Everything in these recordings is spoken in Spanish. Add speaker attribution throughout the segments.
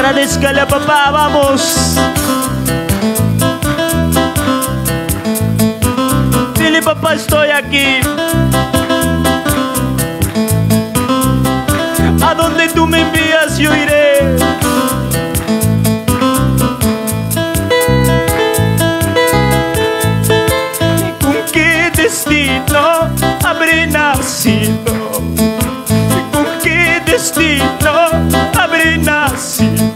Speaker 1: Agradezcale a papá, vamos. Dile, papá, estoy aquí. A donde tú me envías yo iré. ¿Con qué destino habré nacido? ¿Con qué destino habré nacido?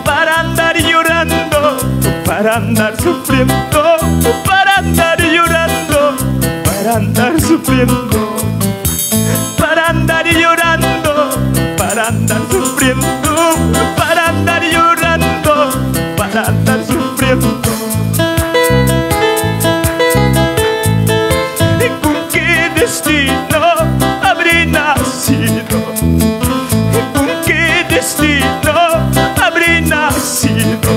Speaker 1: Para andar llorando, para andar sufriendo, para andar llorando, para andar sufriendo, para andar llorando, para andar sufriendo, para andar llorando, para andar sufriendo. ¿Con qué destino habré nacido? ¿Con qué destino habré nacido?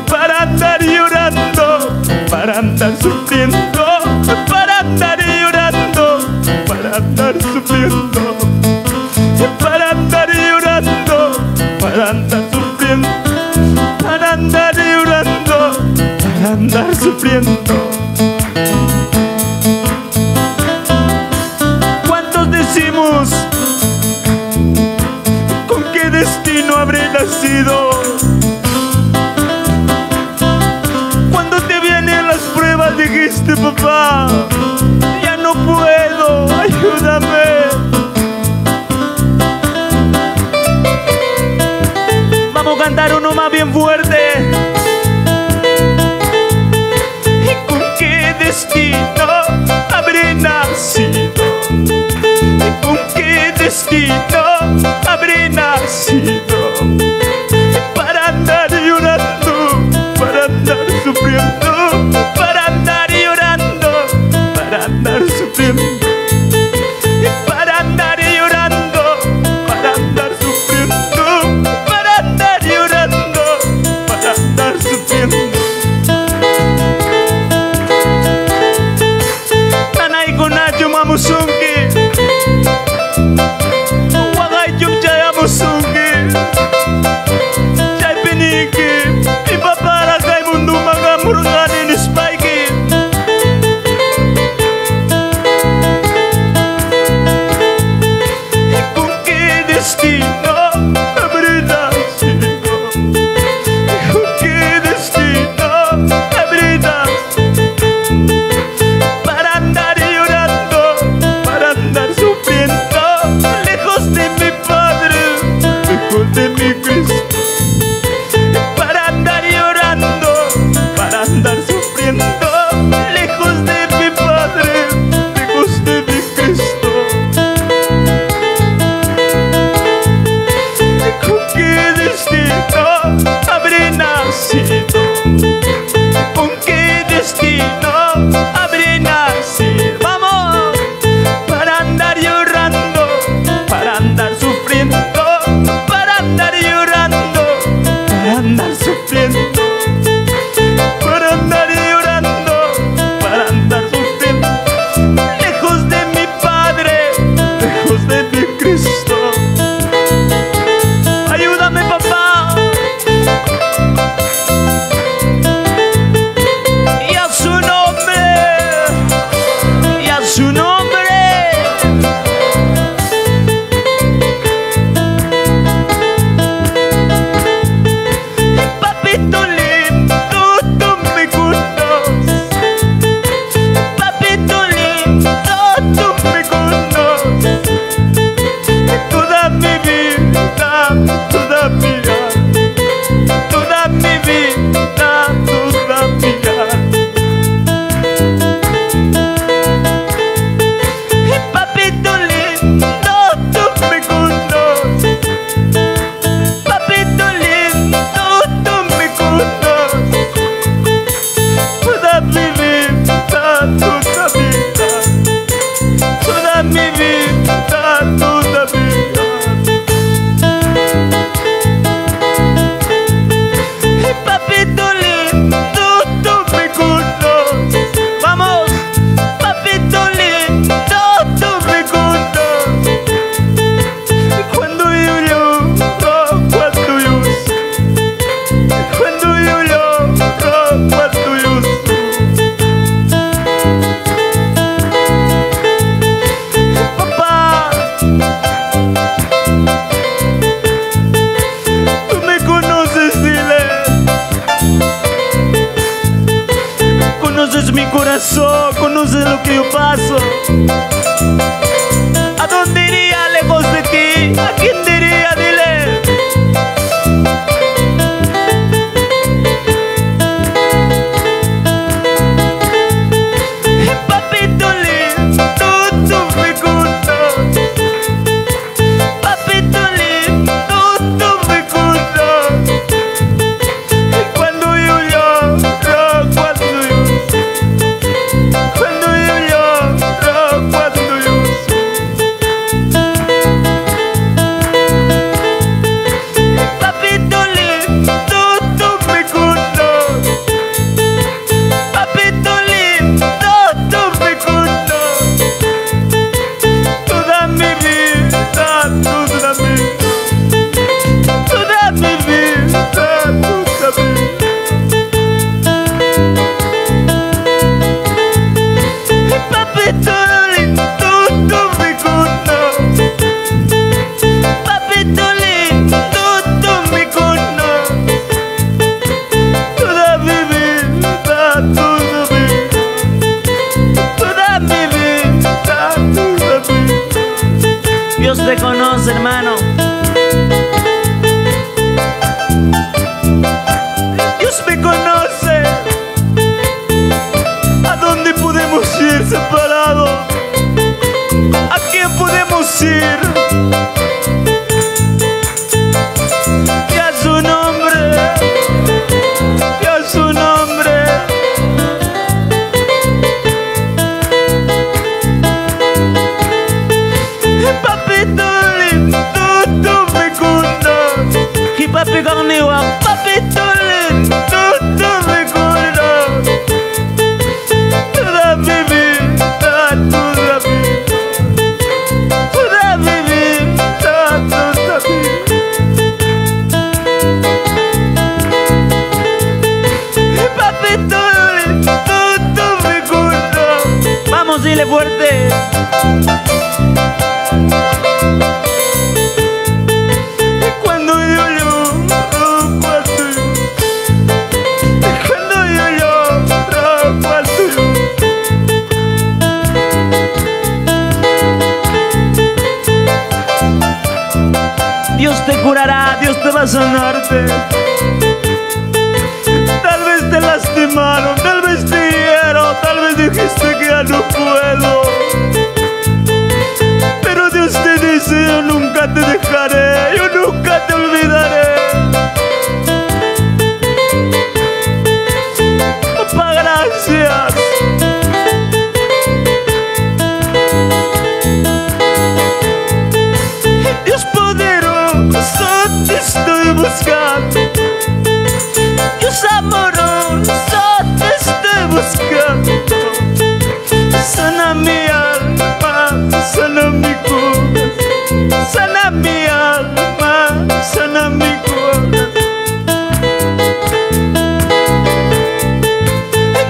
Speaker 1: Para andar llorando, para andar sufriendo, para andar llorando, para andar sufriendo, para andar llorando, para andar sufriendo, para andar llorando, para andar sufriendo. ¿Cuántos decimos con qué destino habré nacido? Cuando te vienen las pruebas dijiste, papá, ya no puedo, ayúdame. Vamos a cantar uno más bien fuerte. ¿Y con qué destino habré nacido? ¿Y con qué destino habré nacido? Para andar llorando, para andar sufriendo, para andar llorando, para andar sufriendo, para andar llorando, para andar sufriendo, para andar llorando, para andar sufriendo. Nanay ko na jumamusungi, wagay jumjaya musungi, jay piniki, ipapara kay mundo mga murganin spikey. ¿Con qué destino habré nacido? ¿Con qué destino habré nacido? Para andar llorando, paso. ¿A dónde iría lejos de ti? ¿A quién diría? Dile. Papito lindo, tú me gustas. Papito lindo, tú me gustas. Y cuando yo lloro, cuando yo lloro, cuando yo papito lindo, tú me gustas. Papito lindo, tú me gustas. Toda mi vida, toda mi vida, toda mi vida, toda mi vida. Papito lindo, tú me gustas. Papito lindo, tú me gustas. Toda mi vida, toda mi vida, toda mi vida, toda mi vida. Dios te conoce, hermano. Dios me conoce. ¿A dónde podemos ir separados? ¿A quién podemos ir? Y a su nombre, y a su nombre. Papito lindo, tú me gustas. Y papi conmigo, papito lindo, tú me gustas. Toda mi vida, toda mi vida, toda mi vida, toda mi vida. Papito lindo, tú me gustas. Vamos, dile fuerte. Cuando yo lloro, cuando yo lloro, cuando yo Dios te curará, Dios te va a sanarte. Tal vez te lastimaron, tal vez te hirieron, tal vez dijiste que ya no puedo. Pero Dios te dice, yo nunca te dejaré, yo nunca te olvidaré. Papá, gracias. Dios poderoso, te estoy buscando. Dios amoroso, te estoy buscando. Sana mi alma, sana mi corazón. Sana mi alma, sana mi corazón.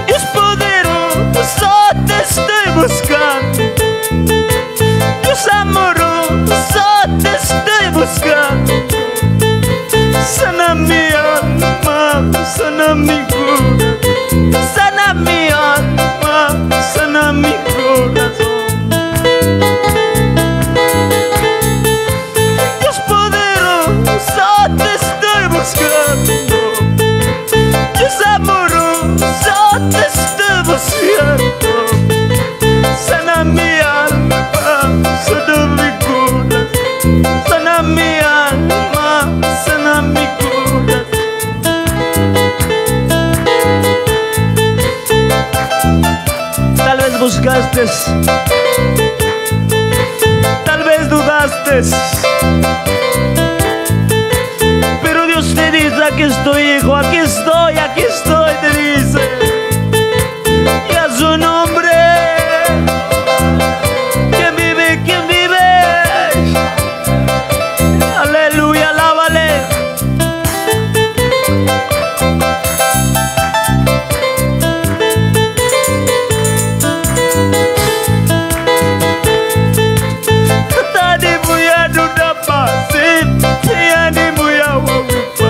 Speaker 1: Dios poderoso, te estoy buscando. Dios amoroso, te estoy buscando. Sana mi alma, sana mi corazón. Sana mi alma, sana mi corazón. Dios poderoso, te estoy buscando. Dios amoroso, te estoy buscando. Sana mi alma, sana mi corazón. Sana mi alma, sana mi corazón. Tal vez buscaste, tal vez dudaste, pero Dios te dice, aquí estoy, hijo, aquí estoy, te dice. Y a su nombre, ¿quién vive? ¿Quién vive? Aleluya, alábale. Tani muya nuna pasi, yani muya wawipa.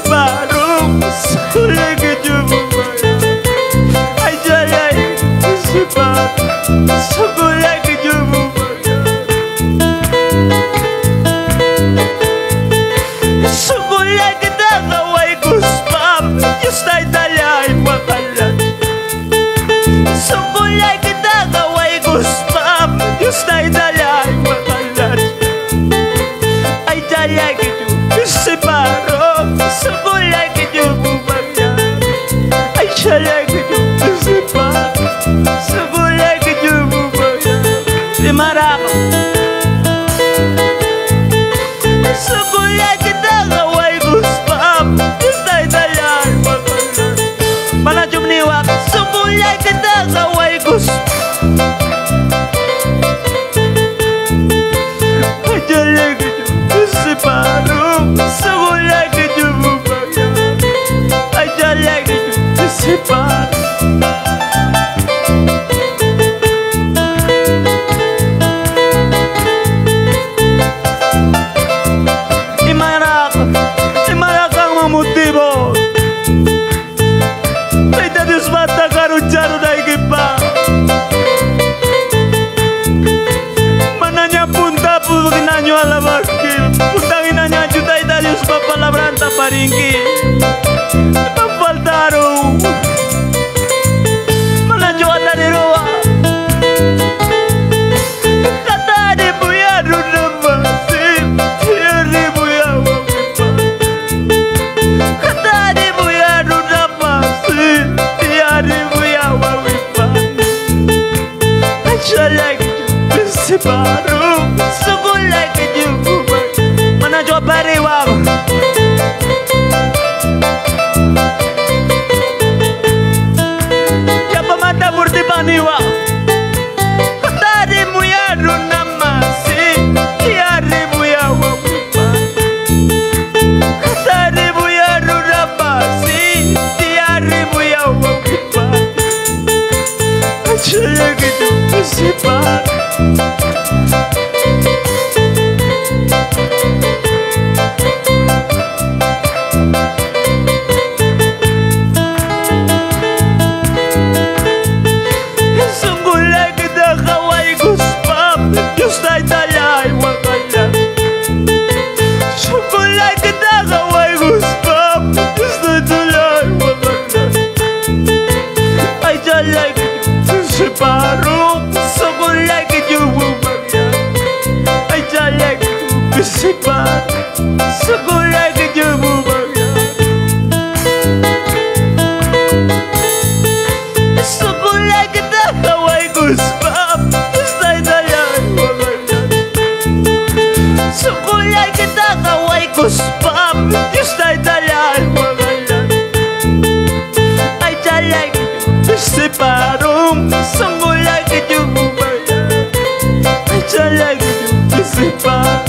Speaker 1: separó, solo que yo ay, ay, ay, separó, solo que yo solo que daga way guspam, just ay dalay makalat. Solo que daga way guspam, just ay dalay makalat. Ay, ay, que yo separó, solo que yo ay, ay, que yo separó, solo que yo de maraca. Solo que daga way guspam, just ay dalay makalat. Mana jumniwak, solo que daga way guspam. Separou, segura que eu vou pagar. Ai, já que eu separo. E maraca ang motibo. Ay, Deus bata karucharo na ikipa. Mananya punta po kinanyo alabaki. Dalios papalabranta paringki papaltaru manajo atariroa kata de buya rudamba tiari buya wakipa kata de buya rudamba tiari buya wakipa acha like separu sugo like you manajo pariwa ya pamata murti paniwa tadi muya runama si tiari muya wakipa tadi muya runama si tiari muya wakipa acha gitu separ. Ay, dalay makalat. Sungguh que daga way guspam, just dalay makalat. Ay, dalay que yo separó, sungguh que yo bumaya. Ay, dalay que yo separó, sungguh que yo bumaya. Sungguh que daga way guspam, just dalay makalat. Sungguh que daga way guspam, just dalay makalat. Ay, dalay que yo separó, sungguh que yo bumaya. Ay, dalay que yo separó.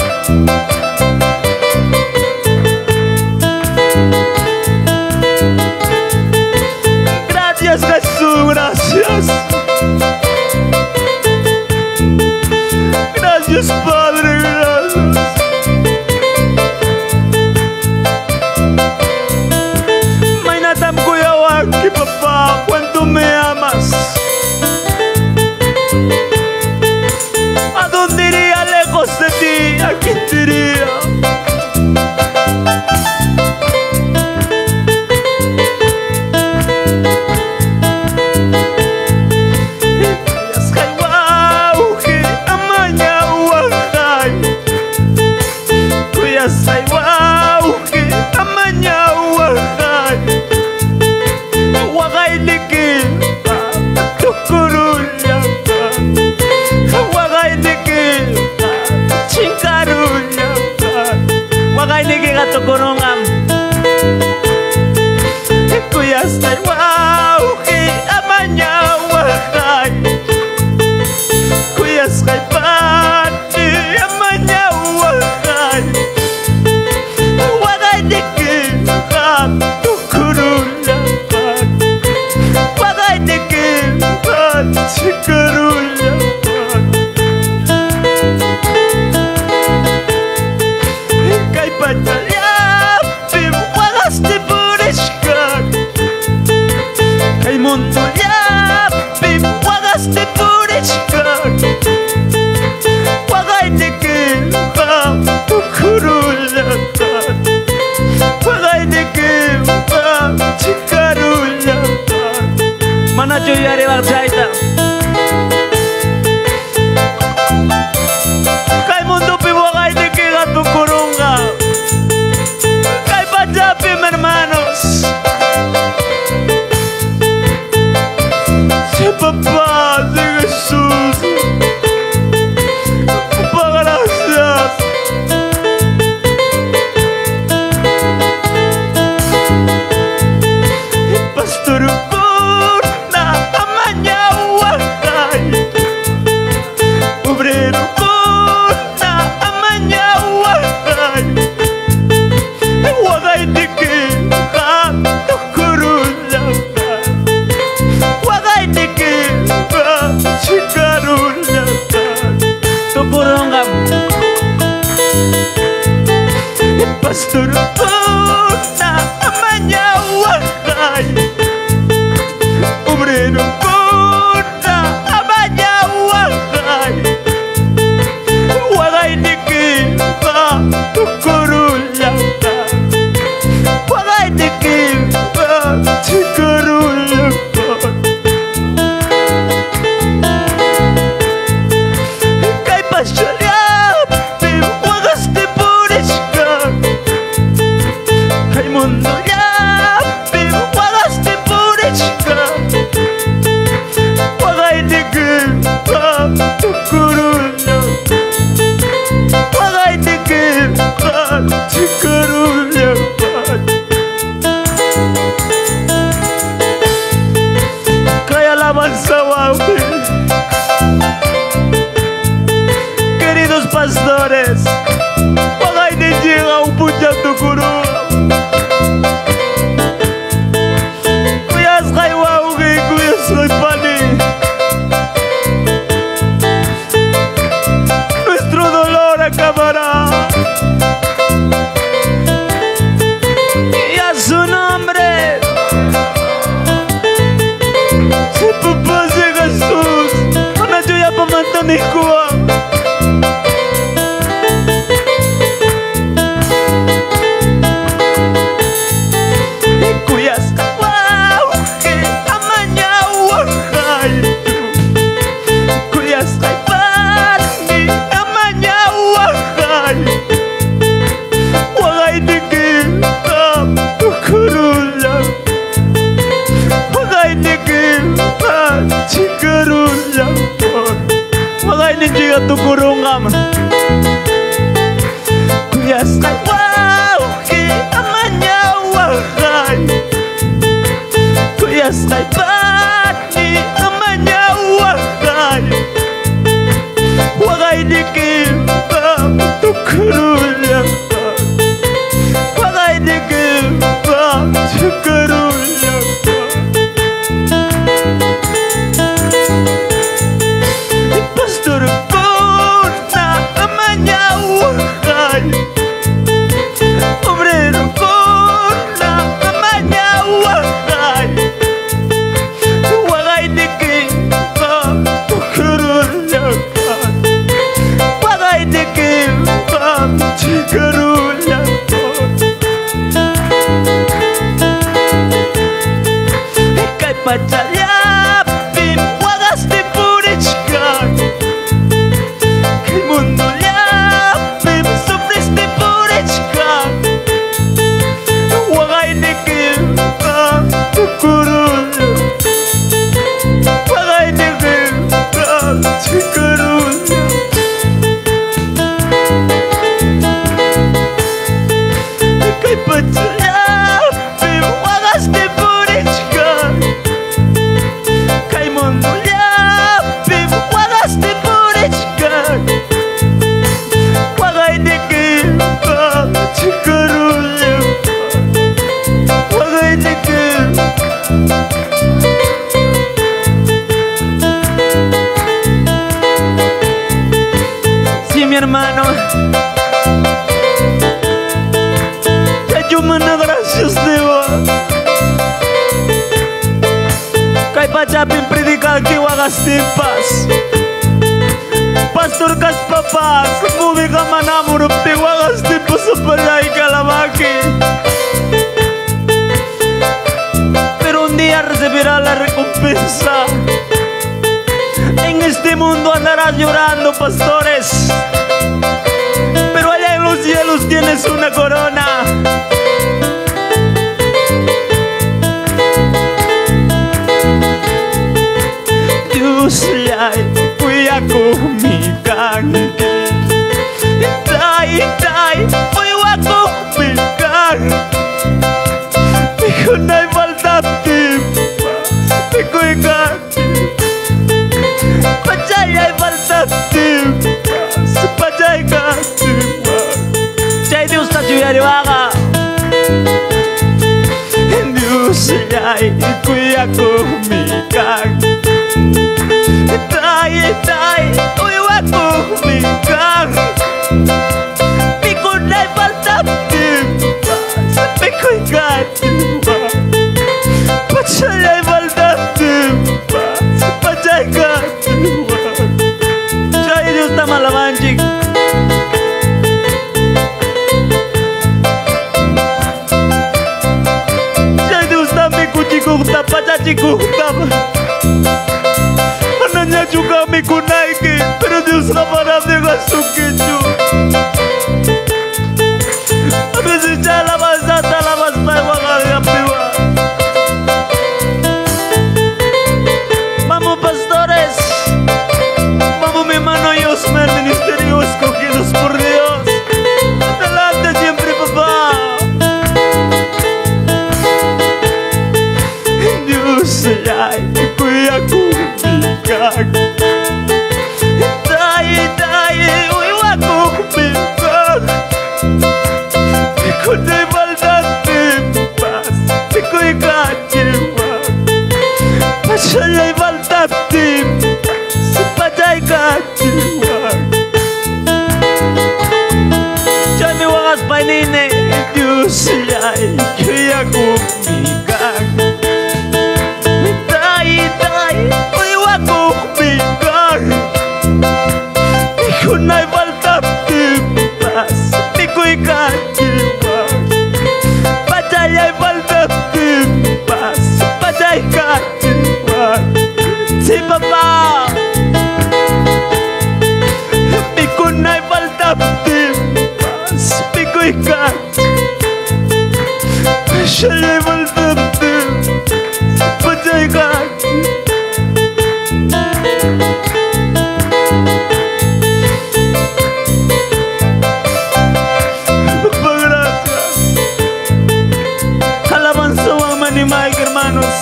Speaker 1: mundo yapi wagaste purechka wagaitiki tukurulla wagaitiki tukurulla kaya laman sa wapi. Queridos pastores, pagay ni llega un puñal tu curu. Kuyas kay waugi, kuyas kay pani. Nuestro dolor acabará. Y a su nombre, si papá de Jesús, una lluvia para matar ni Cuba. Jiga tu kurungam kuyas kay wow ki amanya wahai kuyas kay bati amanya wahai wagay dikim tu kurulla wagay dikim tu kurulla pastor kuna amanya wahai obrero kuna amanya wahai wagay dikim tukurulla wagay dikim tukurulla kay pachalyapin wagaste purechka kay mundo lyapin sufriste purechka wagay dikim tukurulla wagay dikim tukurulla kay pachalyapin wagaste purechka kay mundo lyapin wagaste purechka wagay dikim tukurulla wagay dikim. Sí, mi hermano, yo mando gracias Dios. Kay pachapin predica que wagaste paz. Pastor kas papas, mudi ka manamuro te wagaste pasapalay kalamaki. Pero un día recibirá la recompensa. En este mundo andarás llorando, pastores, pero allá en los cielos tienes una corona. Dios ya cuida con mi canque. Tai, cuida con mi canque. Dijo no hay falta tiempo, te cuida. Pachaya hay falta tiempo, pachaya tiempo. Chay Dios ta chuyari waga. Dios ya cuida con mi canque. Tai, cuida con mi canque. Pico no hay falta tiempo, me cuida tiempo. Pachaya hay falta tiempo, pachaya tiempo. Chay Dios ta malamanchik. Chay Dios ta mi kuchikukta, pachachikukta. Ananya juga mi kunaiki, pero Dios jamás me gastó que yo. A veces ya la vas a Diyos ay kuya kumikag Dai uy wako kumikag Kunay baldat timpas Pikoy kajiwag Pasyalay baldat timpas Pajay kajiwag Diyan wakas panine Diyos ay kuya kumikag Dai uy wako kumikag Kunay baldat timpas Pikoy kajiwag Pajay baldat timpas Pajay kajiwag Si Papa Pikunay baldat timpas Pikoy kajiwag Pajay baldat timpas Pajay kajiwag Hermanos,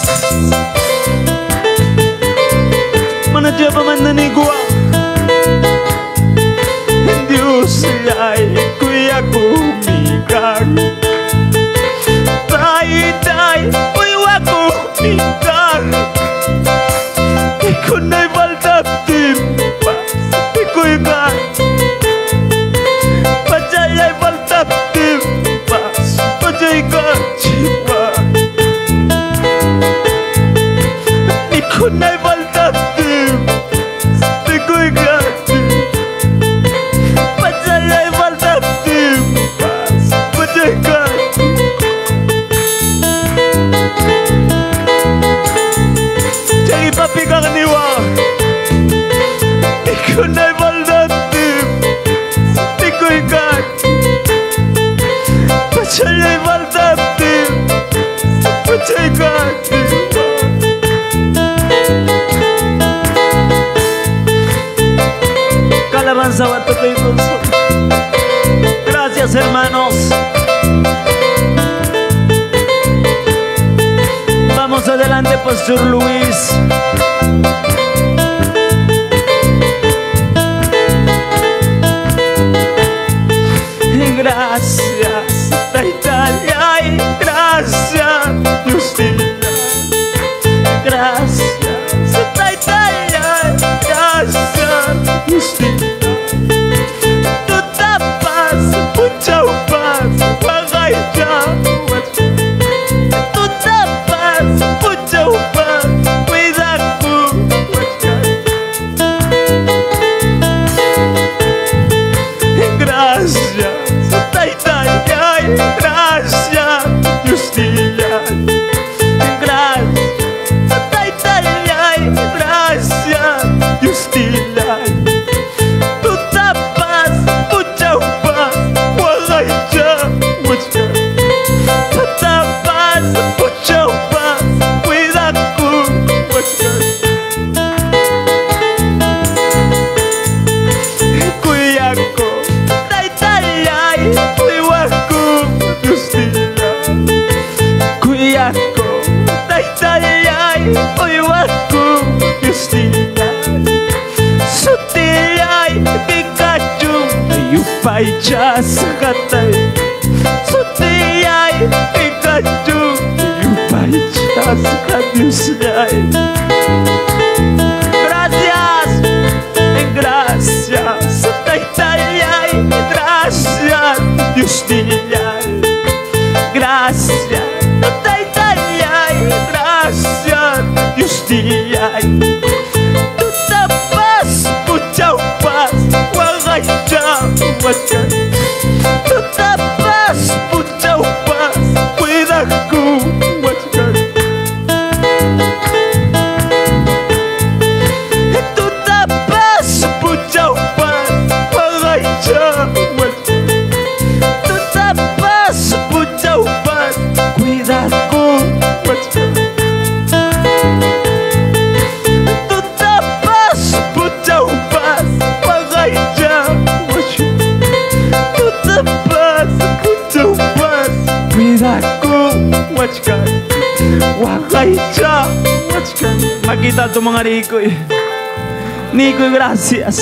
Speaker 1: manadya pa man nanigwa Diyos ay kuya kumikag Tay, uy wako kumikag Ikunay baldat timpas Ikoy kag Pajay baldat timpas Pajay kag jiwa Kunay baldat timpas Pikoy kajiwag Pajay baldat timpas Pajay kajiwag Jay papi kang niwa Kunay baldat timpas Pikoy kajiwag Pajay baldat timpas Pajay kajiwag Alabanza a tu Cristo. Gracias, hermanos. Vamos adelante, Pastor Luis. Gracias, Italia, gracias, Justina. Gracias, Italia, gracias, Justina. Pai jas katay Sutiyay Pikachu Pai jas kadyusay Gracias Gracias Sutayay Gracias Diosniyay Gracias Sutayay Gracias Diosniyay Tutapas Puchaupas Wagayam Tutapas, puchaupas, cuidaku, wachkan. Tutapas, puchaupas, wagayam, wachkan. Tutapas, puchaupas, cuidaku, wachkan. Tutapas, puchaupas, wagayam, wachkan. Cuidaku, wachkan, wakaycha. makita ito mga Nikoy. Nikoy, gracias.